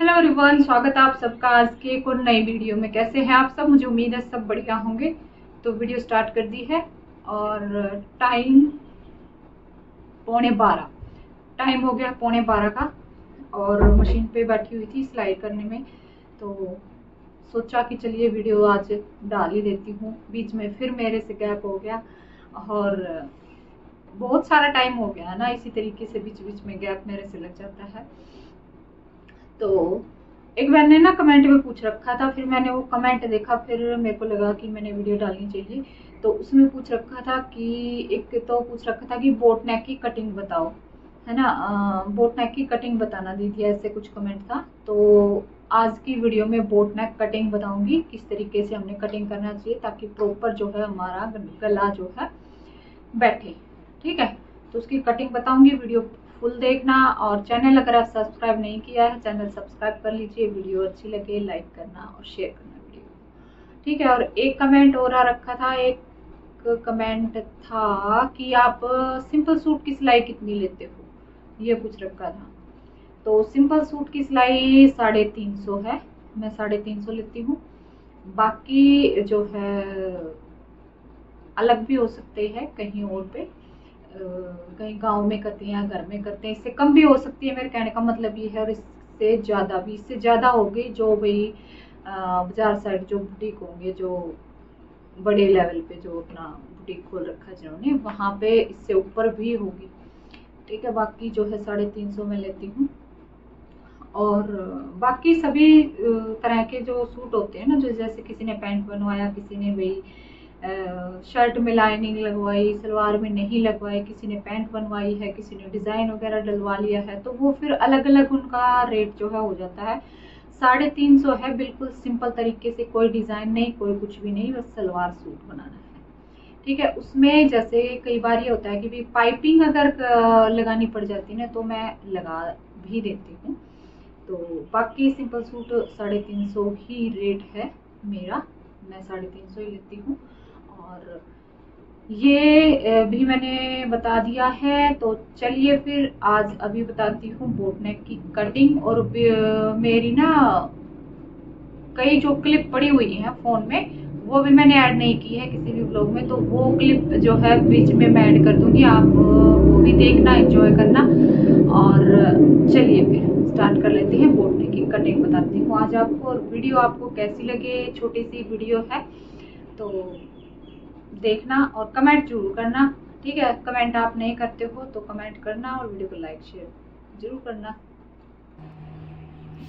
Hello everyone, स्वागत है आप सबका आज के एक और नई वीडियो में। कैसे हैं आप सब? मुझे उम्मीद है सब बढ़िया होंगे। तो वीडियो स्टार्ट कर दी है और टाइम 11:15 टाइम हो गया 11:15 का। और मशीन पे बैठी हुई थी सिलाई करने में, तो सोचा कि चलिए वीडियो आज डाल ही देती हूँ। बीच में फिर मेरे से गैप हो गया और बहुत सारा टाइम हो गया है ना, इसी तरीके से बीच बीच में गैप मेरे से लग जाता है। तो एक बहन ने ना कमेंट में पूछ रखा था, फिर मैंने वो कमेंट देखा, फिर मेरे को लगा कि मैंने वीडियो डालनी चाहिए। तो उसमें पूछ रखा था कि एक तो पूछ रखा था कि बोट नेक की कटिंग बताओ, है ना। बोट नेक की कटिंग बताना दीदी, ऐसे कुछ कमेंट था। तो आज की वीडियो में बोट नेक कटिंग बताऊंगी, किस तरीके से हमने कटिंग करना चाहिए ताकि प्रॉपर जो है हमारा गला जो है बैठे। ठीक है, तो उसकी कटिंग बताऊंगी। वीडियो फुल देखना और चैनल अगर आप सब्सक्राइब नहीं किया है चैनल सब्सक्राइब कर लीजिए। वीडियो अच्छी लगे लाइक करना और शेयर करना वीडियो, ठीक है। और एक कमेंट और आ रखा था, एक कमेंट था कि आप सिंपल सूट की सिलाई कितनी लेते हो, ये पूछ रखा था। तो सिंपल सूट की सिलाई 350 है, मैं 350 लेती हूँ। बाकी जो है अलग भी हो सकते हैं कहीं और पे, कहीं गांव में करते हैं, घर में करते हैं, इससे कम भी हो सकती है। मेरे कहने का मतलब ये है, और इससे ज़्यादा भी, इससे ज़्यादा होगी जो भाई बाजार साइड जो बुटीक होंगे, जो बड़े लेवल पे जो अपना बुटीक खोल रखा है जिन्होंने, वहाँ पे इससे ऊपर भी होगी। ठीक है, बाकी जो है 350 में लेती हूँ। और बाकी सभी तरह के जो सूट होते हैं ना, जो जैसे किसी ने पैंट बनवाया, किसी ने भाई शर्ट में लाइनिंग लगवाई, सलवार में नहीं लगवाई, किसी ने पैंट बनवाई है, किसी ने डिज़ाइन वगैरह डलवा लिया है, तो वो फिर अलग अलग उनका रेट जो है हो जाता है। 350 है, बिल्कुल सिंपल तरीके से, कोई डिज़ाइन नहीं, कोई कुछ भी नहीं, बस सलवार सूट बनाना है। ठीक है, उसमें जैसे कई बार ये होता है कि भी पाइपिंग अगर लगानी पड़ जाती है ना, तो मैं लगा भी देती हूँ। तो बाकी सिंपल सूट 350 ही रेट है मेरा, मैं 350 ही लेती हूँ। और ये भी मैंने बता दिया है। तो चलिए फिर आज अभी बताती हूँ बोट नेक की कटिंग। और मेरी ना कई जो क्लिप पड़ी हुई है फ़ोन में, वो भी मैंने ऐड नहीं की है किसी भी ब्लॉग में, तो वो क्लिप जो है बीच में मैं ऐड कर दूंगी, आप वो भी देखना, एंजॉय करना। और चलिए फिर स्टार्ट कर लेते हैं, बोट नेक की कटिंग बताती हूँ आज आपको। और वीडियो आपको कैसी लगे, छोटी सी वीडियो है तो देखना और कमेंट जरूर करना। ठीक है, कमेंट आप नहीं करते हो तो कमेंट करना और वीडियो को लाइक शेयर जरूर करना।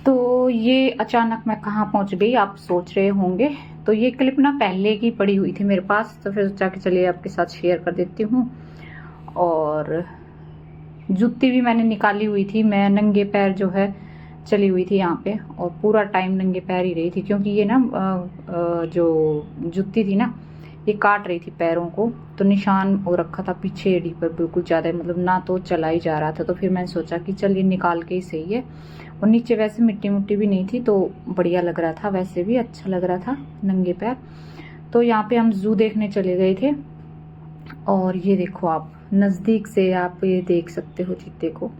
तो ये अचानक मैं कहाँ पहुँच गई आप सोच रहे होंगे। तो ये क्लिप ना पहले की पड़ी हुई थी मेरे पास, तो फिर सोचा कि चलिए आपके साथ शेयर कर देती हूँ। और जूती भी मैंने निकाली हुई थी, मैं नंगे पैर जो है चली हुई थी यहाँ पे, और पूरा टाइम नंगे पैर ही रही थी, क्योंकि ये ना जो जूती थी ना, ये काट रही थी पैरों को। तो निशान हो रखा था पीछे एड़ी पर बिल्कुल ज़्यादा, मतलब ना तो चला ही जा रहा था। तो फिर मैंने सोचा कि चल ये निकाल के ही सही है। और नीचे वैसे मिट्टी मुट्टी भी नहीं थी, तो बढ़िया लग रहा था, वैसे भी अच्छा लग रहा था नंगे पैर। तो यहाँ पे हम जू देखने चले गए थे, और ये देखो आप नज़दीक से आप ये देख सकते हो चीते को।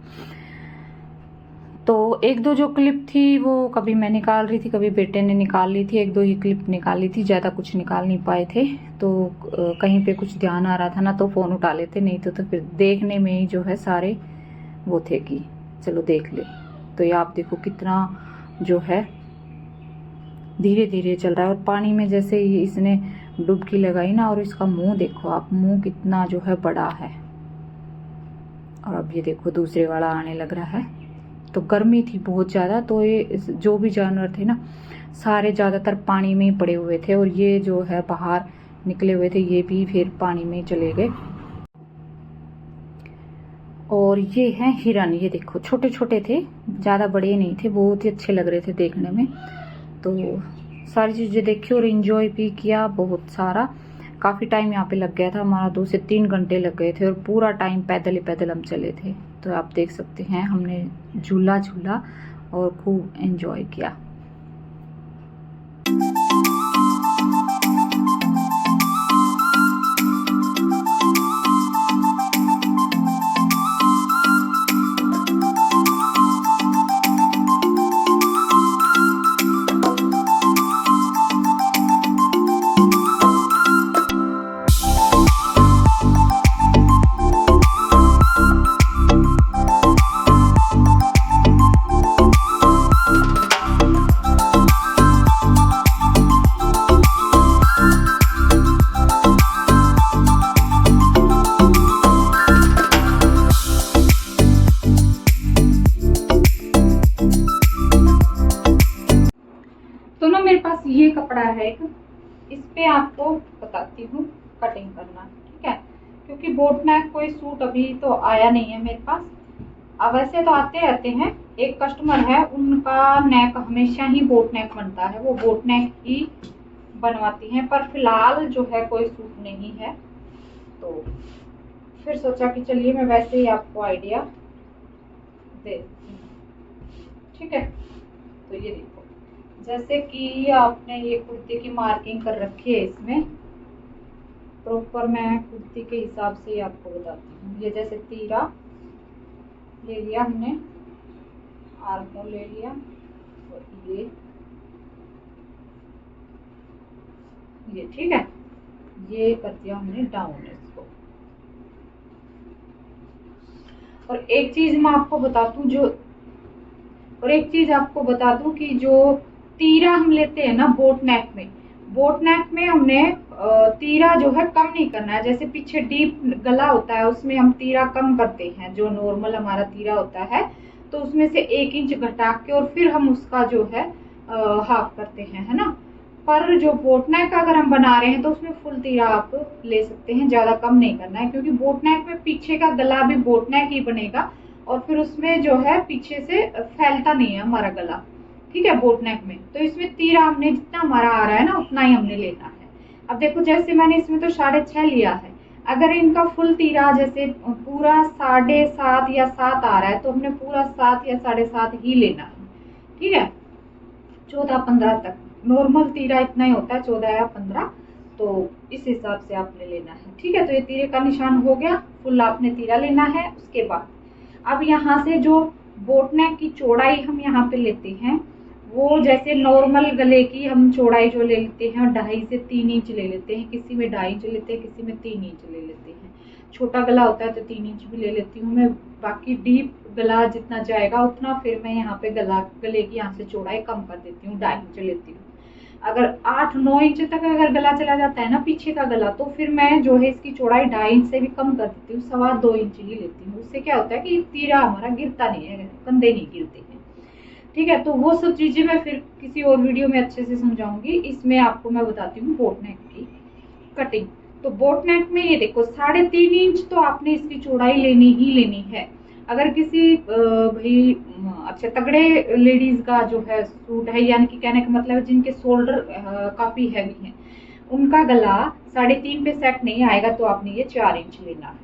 तो एक दो जो क्लिप थी वो कभी मैं निकाल रही थी, कभी बेटे ने निकाल ली थी, एक दो ही क्लिप निकाली थी, ज़्यादा कुछ निकाल नहीं पाए थे। तो कहीं पे कुछ ध्यान आ रहा था ना तो फ़ोन उठा लेते, नहीं तो फिर देखने में ही जो है सारे वो थे कि चलो देख ले। तो ये आप देखो कितना जो है धीरे धीरे चल रहा है, और पानी में जैसे ही इसने डुबकी लगाई ना, और इसका मुंह देखो आप, मुंह कितना जो है बड़ा है। और अब ये देखो दूसरे वाला आने लग रहा है। तो गर्मी थी बहुत ज़्यादा, तो ये जो भी जानवर थे ना सारे ज़्यादातर पानी में ही पड़े हुए थे, और ये जो है बाहर निकले हुए थे ये भी फिर पानी में चले गए। और ये हैं हिरन, ये देखो छोटे छोटे थे, ज़्यादा बड़े नहीं थे, बहुत ही अच्छे लग रहे थे देखने में। तो सारी चीज़ें देखी और इन्जॉय भी किया बहुत सारा। काफ़ी टाइम यहाँ पे लग गया था हमारा, 2 से 3 घंटे लग गए थे, और पूरा टाइम पैदल ही पैदल हम चले थे। तो आप देख सकते हैं हमने झूला झूला और खूब एंजॉय किया। ये कपड़ा है एक, इस पे आपको बताती हूँ कटिंग करना, ठीक है। क्योंकि बोट नेक कोई सूट अभी तो आया नहीं है मेरे पास। अब वैसे तो आते रहते हैं, एक कस्टमर है उनका नेक हमेशा ही बोट नेक बनता है, वो बोट नेक ही बनवाती हैं, पर फिलहाल जो है कोई सूट नहीं है। तो फिर सोचा कि चलिए मैं वैसे ही आपको आइडिया दे देती हूँ, ठीक है। तो ये देखो, जैसे कि आपने ये कुर्ती की मार्किंग कर रखी है, इसमें प्रॉपर मैं कुर्ती के हिसाब से ही आपको बताती हूँ। ये जैसे तीरा ले लिया हमने, आर्मोल ले लिया, और ये ठीक है, ये कर दिया हमने डाउन इसको। और एक चीज मैं आपको बता दूं कि जो तीरा हम लेते हैं ना बोट नेक में हमने तीरा जो है कम नहीं करना है। जैसे पीछे डीप गला होता है उसमें हम तीरा कम करते हैं, जो नॉर्मल हमारा तीरा होता है, तो उसमें से 1 इंच घटा के और फिर हम उसका जो है हाफ करते हैं, है ना। पर जो बोट नेक अगर हम बना रहे हैं तो उसमें फुल तीरा आप ले सकते हैं, ज्यादा कम नहीं करना है, क्योंकि बोट नेक में पीछे का गला भी बोट नेक ही बनेगा और फिर उसमें जो है पीछे से फैलता नहीं है हमारा गला, ठीक है, बोट नेक में। तो इसमें तीरा हमने जितना हमारा आ रहा है ना उतना ही हमने लेना है। अब देखो, जैसे मैंने इसमें तो 6.5 लिया है, अगर इनका फुल तीरा जैसे पूरा 7.5 या 7 आ रहा है तो हमने पूरा 7 या 7.5 ही लेना है, ठीक है। 14-15 तक नॉर्मल तीरा इतना ही होता है, 14 या 15, तो इस हिसाब से आपने लेना है, ठीक है। तो ये तीरे का निशान हो गया, फुल आपने तीरा लेना है। उसके बाद अब यहाँ से जो बोट नेक की चौड़ाई हम यहाँ पे लेते हैं, वो जैसे नॉर्मल गले की हम चौड़ाई जो ले लेते हैं 2.5 से 3 इंच ले लेते हैं, किसी में 2.5 इंच लेते हैं, किसी में 3 इंच ले लेते हैं। छोटा गला होता है तो 3 इंच भी ले लेती हूँ मैं। बाकी डीप गला जितना जाएगा उतना फिर मैं यहाँ पे गले की यहाँ से चौड़ाई कम कर देती हूँ, 2.5 इंच लेती हूँ। अगर 8-9 इंच तक अगर गला चला जाता है ना पीछे का गला, तो फिर मैं जो है इसकी चौड़ाई 2.5 इंच से भी कम कर देती हूँ, 2.25 इंच ही लेती हूँ। उससे क्या होता है कि तीरा हमारा गिरता नहीं है, कंधे नहीं गिरते हैं, ठीक है। तो वो सब चीजें मैं फिर किसी और वीडियो में अच्छे से समझाऊंगी। इसमें आपको मैं बताती हूँ बोट नेक की कटिंग। तो बोट नेक में ये देखो 3.5 इंच तो आपने इसकी चौड़ाई लेनी ही लेनी है। अगर किसी भाई अच्छा तगड़े लेडीज का जो है सूट है, यानी कि कहने का मतलब जिनके शोल्डर काफी हैवी हैं, उनका गला 3.5 पे सेट नहीं आएगा, तो आपने ये 4 इंच लेना है,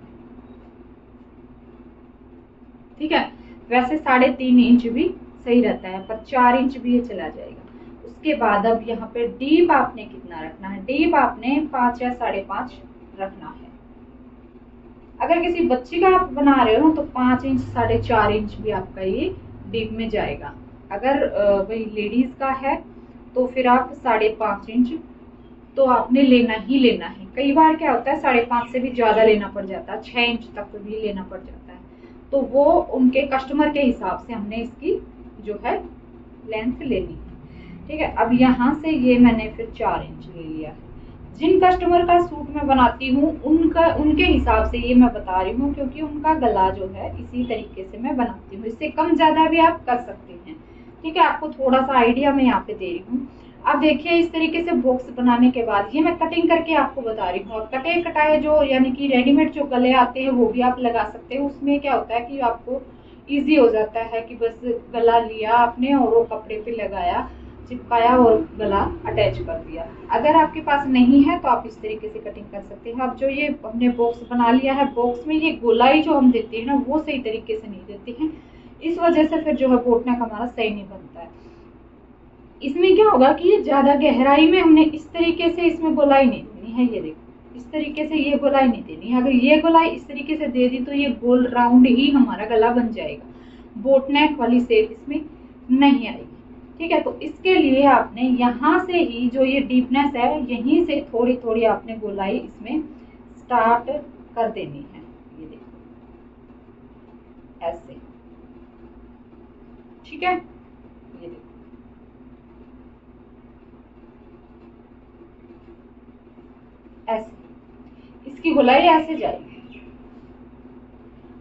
ठीक है। वैसे 3.5 इंच भी सही रहता है, पर 4 इंच भी ये चला जाएगा। उसके बाद अब यहाँ पे डीप आपने कितना रखना है, डीप आपने 5 या 5.5 रखना है। अगर किसी बच्ची का आप बना रहे हो ना तो 5 इंच 4.5 इंच भी आपका ये डीप में जाएगा। अगर भाई लेडीज का है तो फिर आप 5.5 इंच तो आपने लेना ही लेना है। कई बार क्या होता है 5.5 से भी ज्यादा लेना पड़ जाता है, 6 इंच तक भी लेना पड़ जाता है, तो वो उनके कस्टमर के हिसाब से हमने इसकी जो है लेंथ लेनी है, ठीक है। अब यहाँ से ये मैंने फिर 4 इंच ले लिया है। जिन कस्टमर का सूट मैं बनाती हूँ उनके हिसाब से ये मैं बता रही हूँ, क्योंकि उनका गला जो है इसी तरीके से मैं बनाती हूँ। इससे कम ज्यादा भी आप कर सकते हैं, ठीक है। आपको थोड़ा सा आइडिया मैं यहाँ पे दे रही हूँ। अब देखिए इस तरीके से बॉक्स बनाने के बाद ये मैं कटिंग करके आपको बता रही हूँ। और कटे कटाए जो यानी कि रेडीमेड जो गले आते हैं वो भी आप लगा सकते हैं। उसमें क्या होता है कि आपको ईजी हो जाता है कि बस गला लिया आपने और वो कपड़े पे लगाया, चिपकाया और गला अटैच कर दिया। अगर आपके पास नहीं है तो आप इस तरीके से कटिंग कर सकते हैं। अब जो ये हमने बॉक्स बना लिया है, बॉक्स में ये गोलाई जो हम देते हैं ना वो सही तरीके से नहीं देते हैं, इस वजह से फिर जो है बोट नेक हमारा सही नहीं बनता है। इसमें क्या होगा कि ये ज्यादा गहराई में हमने इस तरीके से इसमें गोलाई नहीं देनी है। ये देखो इस तरीके से ये गोलाई नहीं देनी है। अगर ये गोलाई इस तरीके से दे दी तो ये गोल राउंड ही हमारा गला बन जाएगा, बोट नेक वाली शेप इसमें नहीं आएगी, ठीक है। तो इसके लिए आपने यहाँ से ही जो ये डीपनेस है यहीं से थोड़ी थोड़ी आपने गोलाई इसमें स्टार्ट कर देनी है। ये देखो ऐसे, ठीक है। ये देखो ऐसे, इसकी गोलाई ऐसे जाएगी।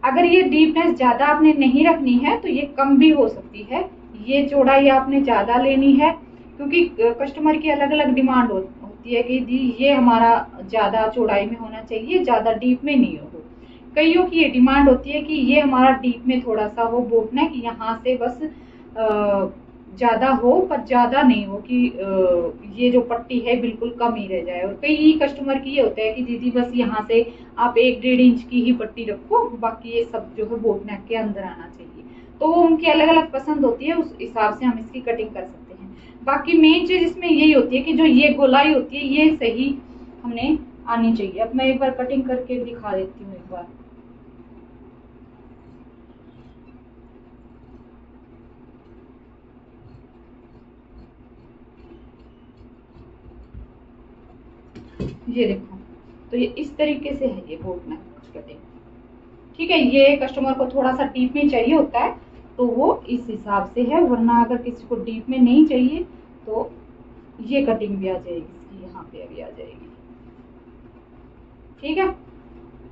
अगर ये डीपनेस ज्यादा आपने नहीं रखनी है तो ये कम भी हो सकती है। ये चौड़ाई आपने ज्यादा लेनी है क्योंकि कस्टमर की अलग अलग डिमांड होती है कि दी ये हमारा ज्यादा चौड़ाई में होना चाहिए, ज्यादा डीप में नहीं हो। कईयों की ये डिमांड होती है कि ये हमारा डीप में थोड़ा सा हो बोट नेक, यहाँ से बस ज्यादा हो पर ज्यादा नहीं हो कि ये जो पट्टी है बिल्कुल कम ही रह जाए। और कई कस्टमर की ये होता है कि दीदी बस यहाँ से आप 1-1.5 इंच की ही पट्टी रखो, बाकी ये सब जो है बोट नेक के अंदर आना चाहिए। तो वो उनकी अलग अलग पसंद होती है, उस हिसाब से हम इसकी कटिंग कर सकते हैं। बाकी मेन चीज इसमें यही होती है कि जो ये गोलाई होती है ये सही हमने आनी चाहिए। अब मैं एक बार कटिंग करके दिखा देती हूँ एक बार। ये देखो, तो ये इस तरीके से है ये बोट नेक कटिंग। ठीक है, ये कस्टमर को थोड़ा सा डीप में चाहिए होता है तो वो इस हिसाब से है, वरना अगर किसी को डीप में नहीं चाहिए तो ये कटिंग भी आ जाएगी इसकी, यहाँ पे अभी आ जाएगी। ठीक है,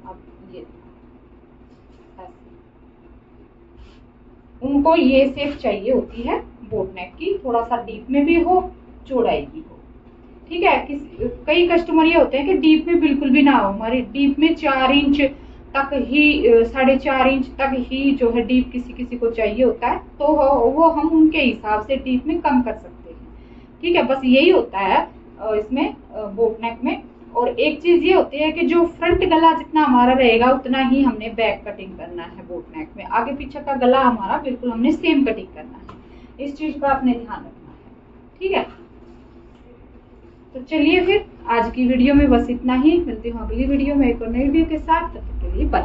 अब ये उनको ये शेप चाहिए होती है बोट नेक की, थोड़ा सा डीप में भी हो, चौड़ाई भी हो। ठीक है, कई कस्टमर ये होते हैं कि डीप में बिल्कुल भी ना हो, हमारी डीप में 4 इंच तक ही 4.5 इंच तक ही जो है डीप किसी किसी को चाहिए होता है, तो वो हम उनके हिसाब से डीप में कम कर सकते हैं। ठीक है, बस यही होता है इसमें बोट नेक में। और एक चीज ये होती है कि जो फ्रंट गला जितना हमारा रहेगा उतना ही हमने बैक कटिंग करना है बोट नेक में। आगे पीछे का गला हमारा बिल्कुल हमने सेम कटिंग करना है, इस चीज का आपने ध्यान रखना है। ठीक है, तो चलिए फिर आज की वीडियो में बस इतना ही। मिलती हूँ अगली वीडियो में एक और नई वीडियो के साथ, तब तक के लिए बाय।